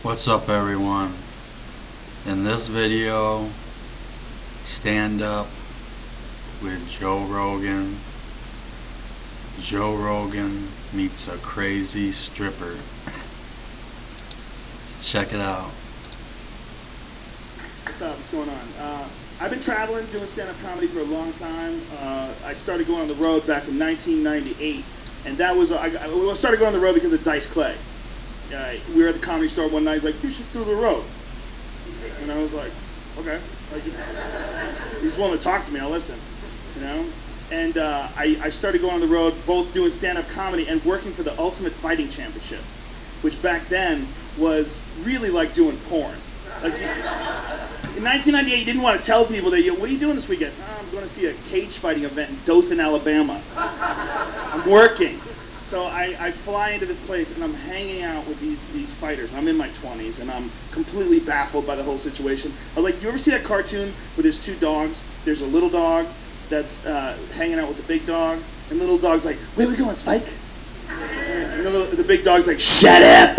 What's up, everyone? In this video, stand up with Joe Rogan. Joe Rogan meets a crazy stripper. Check it out. What's up? What's going on? I've been traveling, doing stand-up comedy for a long time. I started going on the road back in 1998, and that was I started going on the road because of Dice Clay. We were at the Comedy Store one night. He's like, "You should do the road," and I was like, "Okay." He's willing to talk to me. I'll listen, you know. And I started going on the road, both doing stand-up comedy and working for the Ultimate Fighting Championship, which back then was really like doing porn. Like in 1998, you didn't want to tell people that, what are you doing this weekend? Oh, I'm going to see a cage fighting event in Dothan, Alabama. I'm working. So I fly into this place, and I'm hanging out with these fighters. I'm in my 20s, and I'm completely baffled by the whole situation. Like, you ever see that cartoon where there's two dogs? There's a little dog that's hanging out with the big dog, and the little dog's like, "Where we going, Spike?" And the big dog's like, "Shut up!"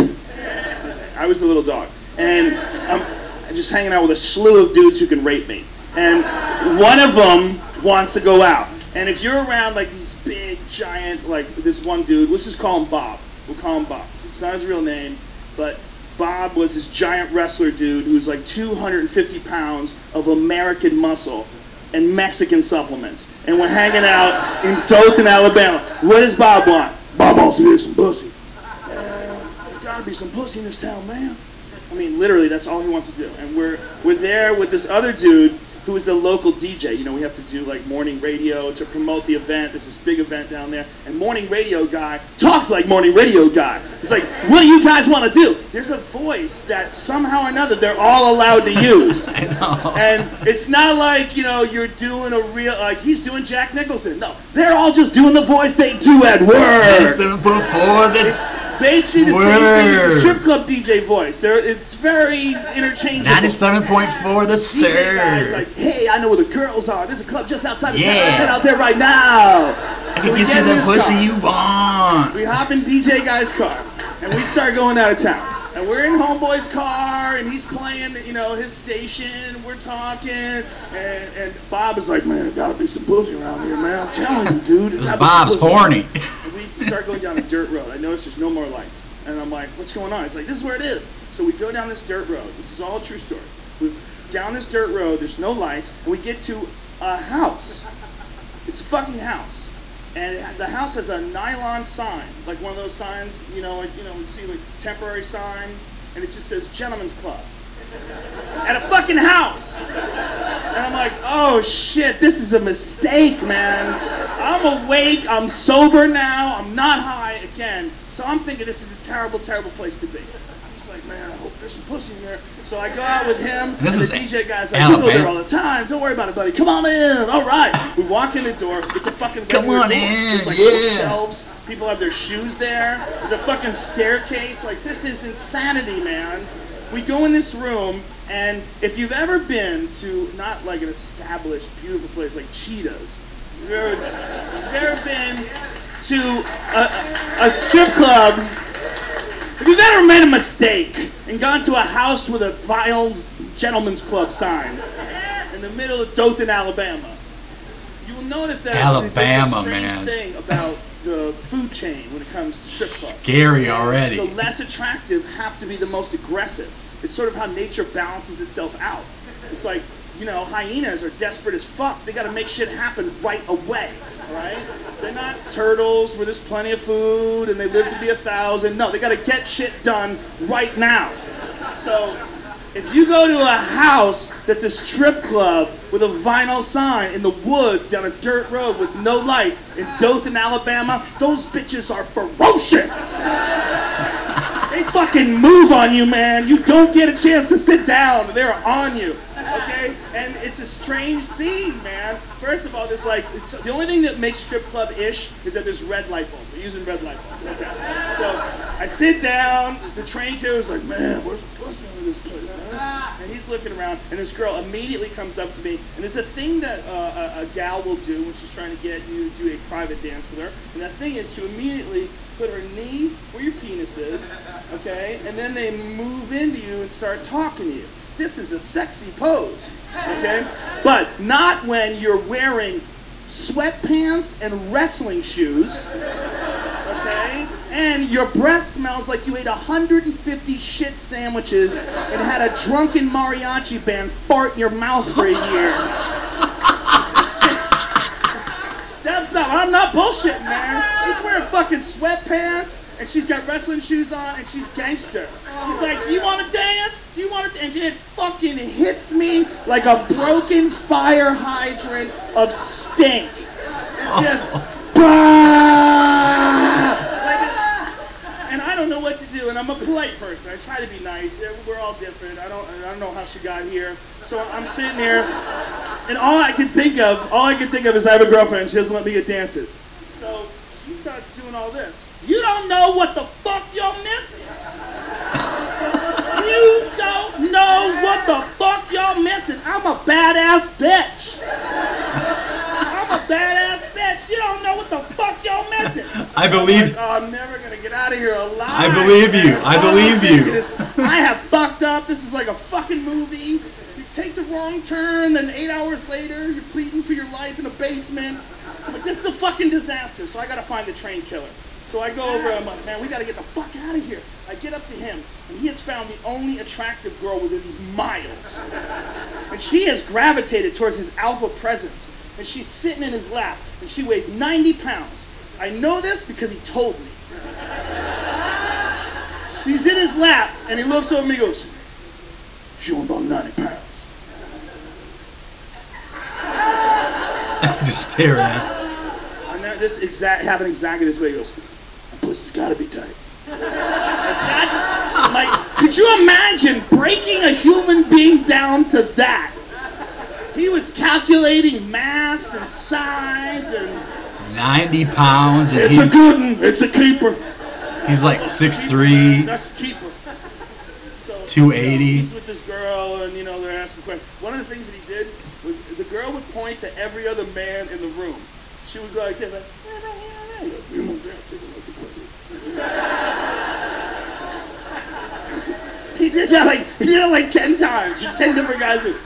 I was the little dog. And I'm just hanging out with a slew of dudes who can rape me. And one of them wants to go out. And if you're around like these big, giant, like this one dude, let's just call him Bob. We'll call him Bob. It's not his real name, but Bob was this giant wrestler dude who's like 250 pounds of American muscle and Mexican supplements. And we're hanging out in Dothan, Alabama. What does Bob want? Bob wants to get some pussy. There's gotta be some pussy in this town, man. I mean, literally, that's all he wants to do. And we're there with this other dude who is the local DJ. You know, we have to do like morning radio to promote the event. There's this big event down there. And morning radio guy talks like morning radio guy. It's like, what do you guys want to do? There's a voice that somehow or another they're all allowed to use. I know. And it's not like, you know, you're doing a real, like he's doing Jack Nicholson. No, they're all just doing the voice they do at work. It's basically the same thing as the strip club DJ voice. It's very interchangeable. 97.4 the Surf. Like, hey, I know where the girls are. There's a club just outside the town. Let's head out there right now. I can get you the pussy you want. We hop in DJ guy's car, and we start going out of town. And we're in Homeboy's car, and he's playing, you know, his station. We're talking, and Bob is like, "Man, there gotta be some pussy around here, man. I'm telling you, dude." Because Bob's horny. And we start going down a dirt road. I notice there's no more lights. And I'm like, "What's going on?" He's like, "This is where it is." So we go down this dirt road. This is all a true story. We're down this dirt road. There's no lights. And we get to a house. It's a fucking house. And the house has a nylon sign, like one of those signs, you know, we see like temporary sign, and it just says Gentleman's Club. At a fucking house. And I'm like, oh shit, this is a mistake, man. I'm awake, I'm sober now, I'm not high again. So I'm thinking this is a terrible, terrible place to be. He's like, "Man, I hope there's some pussy in there." So I go out with him, and the DJ guy's like, "You go there all the time. Don't worry about it, buddy. Come on in." All right. We walk in the door. It's a fucking come on in, There's like yeah. shelves. People have their shoes there. There's a fucking staircase. Like, this is insanity, man. We go in this room, and if you've ever been to not like an established, beautiful place like Cheetah's, you've ever been to a strip club, if you've ever made a mistake and gone to a house with a vile Gentleman's Club sign in the middle of Dothan, Alabama, you will notice that there's a strange thing about the food chain when it comes to strip clubs. Scary already. The less attractive have to be the most aggressive. It's sort of how nature balances itself out. It's like, you know, hyenas are desperate as fuck. They got to make shit happen right away, right? They're not turtles where there's plenty of food and they live to be 1,000. No, they got to get shit done right now. So if you go to a house that's a strip club with a vinyl sign in the woods down a dirt road with no lights in Dothan, Alabama, those bitches are ferocious. They fucking move on you, man. You don't get a chance to sit down. They're on you, okay? And it's a strange scene, man. First of all, there's like, the only thing that makes strip club-ish is that there's red light bulbs. They're using red light bulbs, okay? So I sit down. The train crew is like, "Man, where's the pussy?" to this place. And he's looking around, and this girl immediately comes up to me. And there's a thing that a gal will do when she's trying to get you to do a private dance with her. And that thing is to immediately put her knee where your penis is, okay? And then they move into you and start talking to you. This is a sexy pose, okay? But not when you're wearing sweatpants and wrestling shoes, okay? And your breath smells like you ate 150 shit sandwiches and had a drunken mariachi band fart in your mouth for a year. Steps up. I'm not bullshitting, man. She's wearing fucking sweatpants and she's got wrestling shoes on and she's gangster. She's like, do you want to dance? Do you want to? And it fucking hits me like a broken fire hydrant of stink. It just, and I don't know what to do. And I'm a polite person. I try to be nice. We're all different. I don't know how she got here. So I'm sitting there, and all I can think of is I have a girlfriend and she doesn't let me get dances. So she starts doing all this. You don't know what the fuck you're missing. You don't know what the fuck you're missing. I'm a badass bitch. I'm a badass bitch. You don't know what the fuck you're missing. I believe. I'm never gonna get out of here alive. I believe you. I believe you. I have fucked up. This is like a fucking movie. You take the wrong turn, then 8 hours later, you're pleading for your life in a basement. Like, this is a fucking disaster. So I gotta find the train killer. So I go over and I'm like, man, we gotta get the fuck out of here. I get up to him, and he has found the only attractive girl within miles. And she has gravitated towards his alpha presence. And she's sitting in his lap, and she weighed 90 pounds. I know this because he told me. She's in his lap, and he looks over at me and goes, she weighed about 90 pounds. Just staring at him. And that, happened exactly this way. He goes, that pussy's gotta be tight. Like, could you imagine breaking a human being down to that? He was calculating mass and size and 90 pounds, and it's a good one. It's a keeper. He's like 6'3". That's a keeper. So, 280. He's with this girl, and they're asking questions. One of the things that he did was the girl would point to every other man in the room. She would go like this, like, he did that like 10 times. 10 different guys would.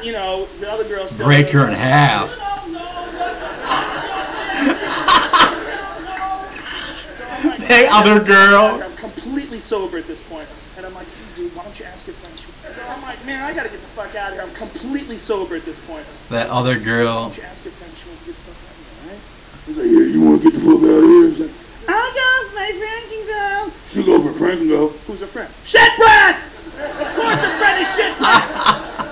The other girl still break her in half. Hey, other girl. I'm completely sober at this point, and I'm like, hey, dude, why don't you ask your friends? So I'm like, man, I gotta get the fuck out of here. I'm completely sober at this point. That other girl. Why don't you ask your friend? She wants to get the fuck out of here, right? He's like, yeah, you want to get the fuck out of here? He's like, I'll go if my friend can go. She'll go if her friend can go. Who's her friend? Shit breath! Of course her friend is shit breath!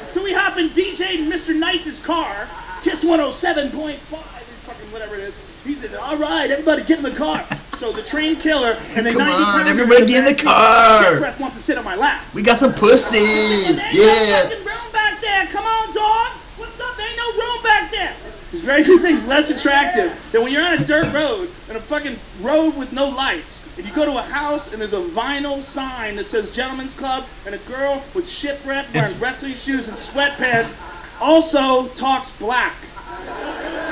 So we hop in DJ Mr. Nice's car, Kiss 107.5, fucking whatever it is. He said, all right, everybody get in the car. So the train killer and the Come 90 on, everybody get in the car. Shit breath wants to sit on my lap. We got some pussy. There ain't no fucking room back there. Come on, dog. What's up? There ain't no room back there. There's very few things less attractive than when you're on a dirt road, and a fucking road with no lights, and you go to a house and there's a vinyl sign that says Gentlemen's Club, and a girl with shit breath wearing wrestling shoes and sweatpants also talks black.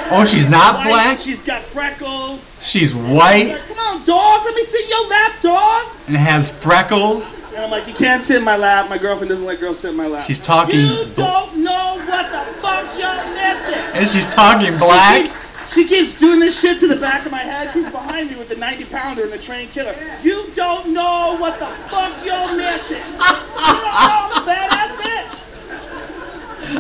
Oh, she's not White, black? She's got freckles. She's white. Like, come on, dog. Let me sit in your lap, dog. And has freckles. And I'm like, you can't sit in my lap. My girlfriend doesn't let girls sit in my lap. She's talking. You don't know what the fuck you're missing. And she's talking black. She keeps doing this shit to the back of my head. She's behind me with the 90-pounder and the train killer. You don't know what the fuck you're missing. You don't know the badass bitch.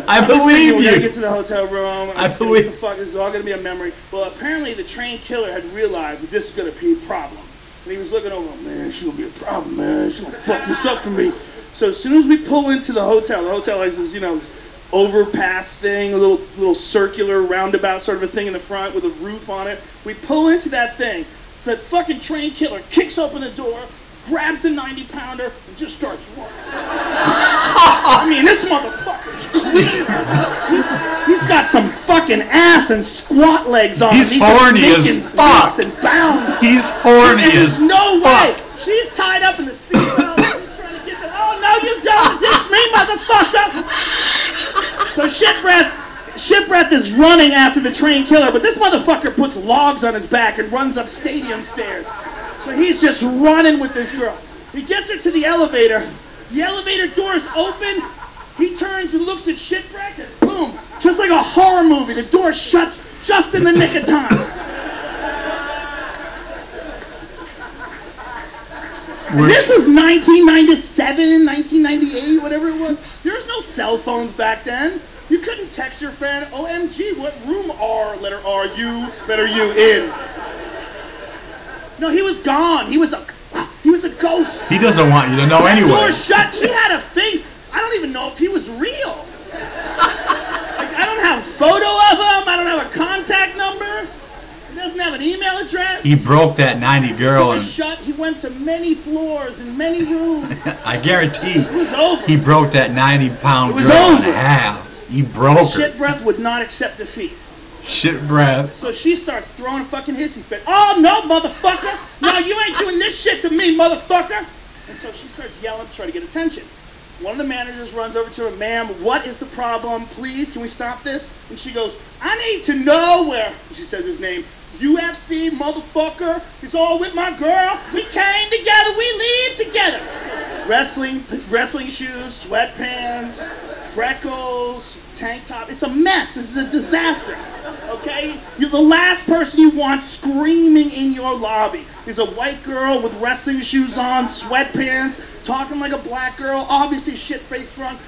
I believe We gotta get you. to the hotel room. I believe. What the fuck? This is all gonna be a memory. Well, apparently the train killer had realized that this is gonna be a problem, and he was looking over. Man, she's gonna be a problem, man. She's gonna fuck this up for me. So as soon as we pull into the hotel has this, this overpass thing, a little circular roundabout sort of a thing in the front with a roof on it. We pull into that thing. The fucking train killer kicks open the door, grabs the 90-pounder, and just starts running. I mean, this motherfucker's clean. He's got some fucking ass and squat legs on him. He's horny as fuck. And bounds He's horny There's as no way. fuck. She's tied up in the seatbelt. She's trying to get them. Oh, no, you don't. It's me, motherfucker. So Shitbreath is running after the train killer, but this motherfucker puts logs on his back and runs up stadium stairs. So he's just running with this girl. He gets her to the elevator. The elevator doors open. He turns and looks at Shitbreath and boom, just like a horror movie, the door shuts just in the nick of time. This is 1997, 1998, whatever it was. There's no cell phones back then. You couldn't text your friend, OMG, what room letter R, U, letter U in? No, he was gone. He was a ghost. He doesn't want you to know anyway. The door shut. She had a face. I don't even know if he was real. Like, I don't have a photo of him. I don't have a contact number. He doesn't have an email address. He broke that 90 girl and shut. He went to many floors and many rooms. I guarantee it was over. He broke that 90-pound girl in half. He broke her. Shitbreath would not accept defeat. Shitbreath. So she starts throwing a fucking hissy fit. Oh, no, motherfucker. No, you ain't doing this shit to me, motherfucker. And so she starts yelling to try to get attention. One of the managers runs over to her, ma'am, what is the problem? Please, can we stop this? And she goes, I need to know where, she says his name, UFC, motherfucker, he's all with my girl. We came together, we leave together. Wrestling shoes, sweatpants, freckles, tank top. It's a mess. This is a disaster. Okay? You're the last person you want screaming in your lobby. Is a white girl with wrestling shoes on, sweatpants, talking like a black girl, obviously shit-faced drunk,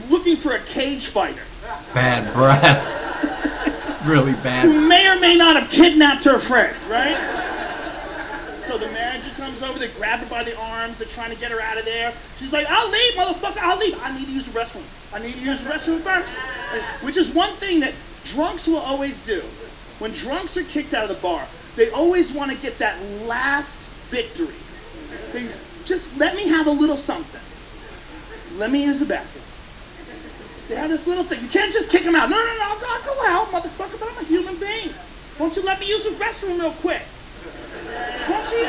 looking for a cage fighter. Bad breath. Really bad. Who may or may not have kidnapped her friend, right? So the manager comes over, they grab her by the arms, they're trying to get her out of there. She's like, I'll leave, motherfucker, I'll leave. I need to use the restroom. I need to use the restroom first. Which is one thing that drunks will always do. When drunks are kicked out of the bar, they always want to get that last victory. They just let me have a little something. Let me use the bathroom. They have this little thing. You can't just kick them out. No, I'll go out, motherfucker, but I'm a human being. Won't you let me use the restroom real quick? Won't you?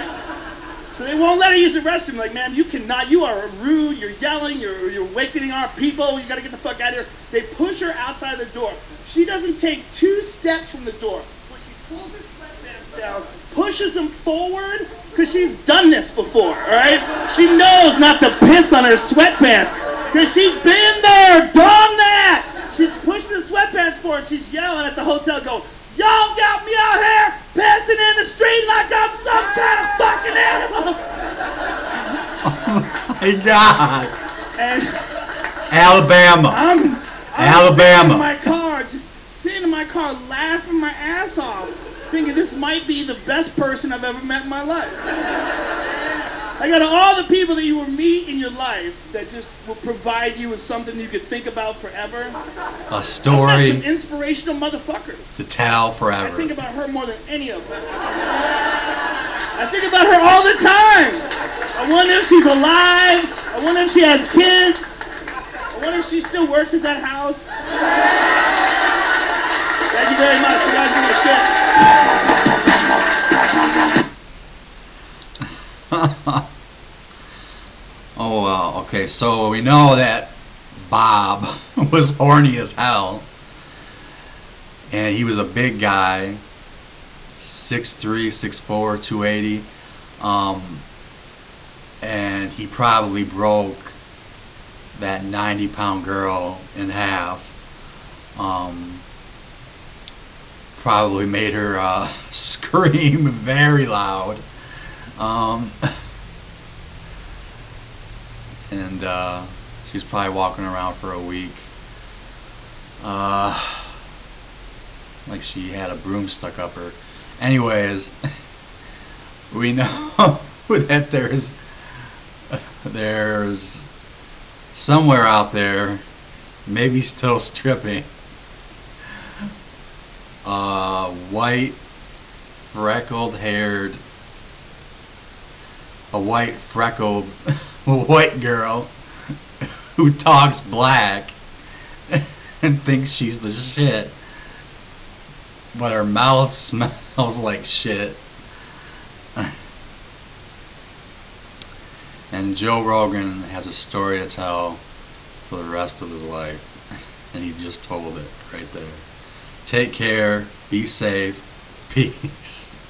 So they won't let her use the restroom. Like, man, you cannot. You are rude. You're yelling. You're awakening our people. You got to get the fuck out of here. They push her outside the door. She doesn't take 2 steps from the door. But she pulls her sweatpants down, pushes them forward, because she's done this before, all right? She knows not to piss on her sweatpants, because she's been there, done that. She's pushing the sweatpants forward. She's yelling at the hotel, going, y'all got me out here passing in the street like I'm some kind of fucking animal. Oh my God. And Alabama. I'm Alabama. sitting in my car laughing my ass off, thinking this might be the best person I've ever met in my life. I got all the people that you will meet in your life that just will provide you with something you could think about forever. A story. Some inspirational motherfuckers. To tell forever. I think about her more than any of them. I think about her all the time. I wonder if she's alive. I wonder if she has kids. I wonder if she still works at that house. Thank you very much. You guys are my shit. Oh, well, okay, so we know that Bob was horny as hell, and he was a big guy, 6'3", 6'4", 280, and he probably broke that 90-pound girl in half, probably made her scream very loud. And she's probably walking around for a week like she had a broom stuck up her. Anyways, we know that there's somewhere out there, maybe still stripping, white freckled white girl who talks black and thinks she's the shit, but her mouth smells like shit. And Joe Rogan has a story to tell for the rest of his life. And he just told it right there. Take care. Be safe. Peace.